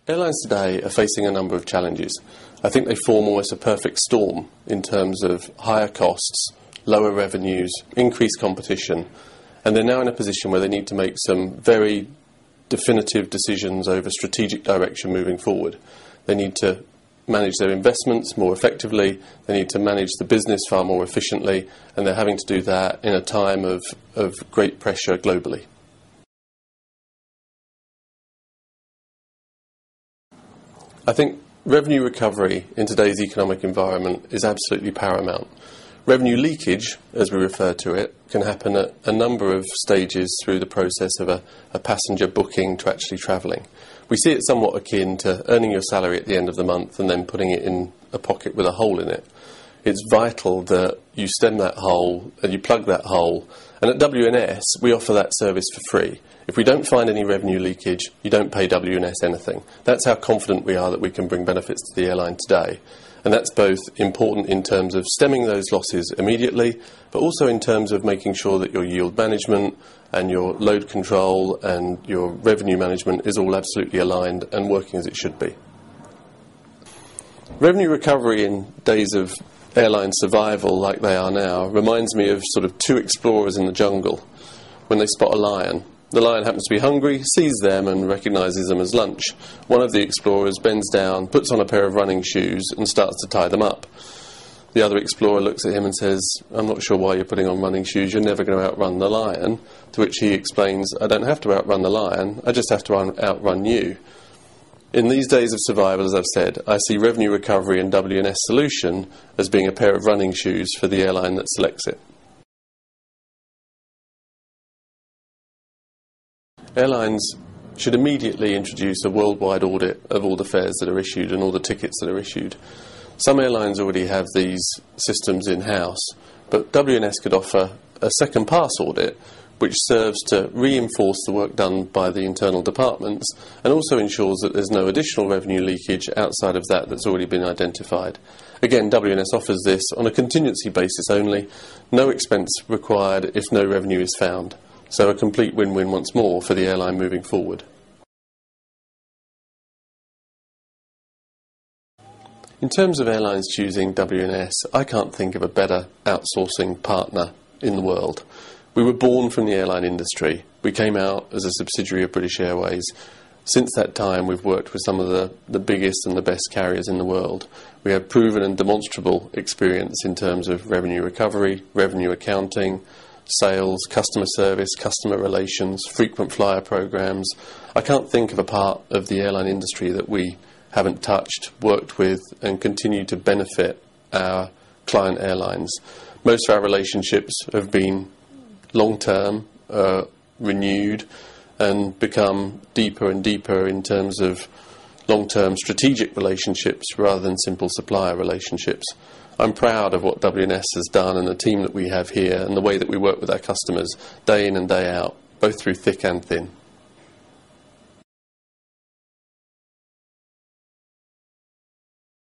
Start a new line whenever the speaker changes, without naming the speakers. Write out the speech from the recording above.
Airlines today are facing a number of challenges. I think they form almost a perfect storm in terms of higher costs, lower revenues, increased competition, and they're now in a position where they need to make some very definitive decisions over strategic direction moving forward. They need to manage their investments more effectively, they need to manage the business far more efficiently, and they're having to do that in a time of great pressure globally. I think revenue recovery in today's economic environment is absolutely paramount. Revenue leakage, as we refer to it, can happen at a number of stages through the process of a passenger booking to actually travelling. We see it somewhat akin to earning your salary at the end of the month and then putting it in a pocket with a hole in it. It's vital that you stem that hole and you plug that hole. And at WNS, we offer that service for free. If we don't find any revenue leakage, you don't pay WNS anything. That's how confident we are that we can bring benefits to the airline today. And that's both important in terms of stemming those losses immediately, but also in terms of making sure that your yield management and your load control and your revenue management is all absolutely aligned and working as it should be. Revenue recovery in days of airline survival like they are now reminds me of sort of two explorers in the jungle when they spot a lion. The lion happens to be hungry, sees them and recognises them as lunch. One of the explorers bends down, puts on a pair of running shoes and starts to tie them up. The other explorer looks at him and says, "I'm not sure why you're putting on running shoes, you're never going to outrun the lion." To which he explains, "I don't have to outrun the lion, I just have to outrun you." In these days of survival, as I've said, I see revenue recovery and WNS solution as being a pair of running shoes for the airline that selects it. Airlines should immediately introduce a worldwide audit of all the fares that are issued and all the tickets that are issued. Some airlines already have these systems in-house, but WNS could offer a second pass audit which serves to reinforce the work done by the internal departments and also ensures that there's no additional revenue leakage outside of that that's already been identified. Again, WNS offers this on a contingency basis only, no expense required if no revenue is found. So a complete win-win once more for the airline moving forward. In terms of airlines choosing WNS, I can't think of a better outsourcing partner in the world. We were born from the airline industry. We came out as a subsidiary of British Airways. Since that time, we've worked with some of the biggest and the best carriers in the world. We have proven and demonstrable experience in terms of revenue recovery, revenue accounting, sales, customer service, customer relations, frequent flyer programs. I can't think of a part of the airline industry that we haven't touched, worked with, and continue to benefit our client airlines. Most of our relationships have been long-term, renewed, and become deeper and deeper in terms of long-term strategic relationships rather than simple supplier relationships. I'm proud of what WNS has done and the team that we have here and the way that we work with our customers day in and day out, both through thick and thin.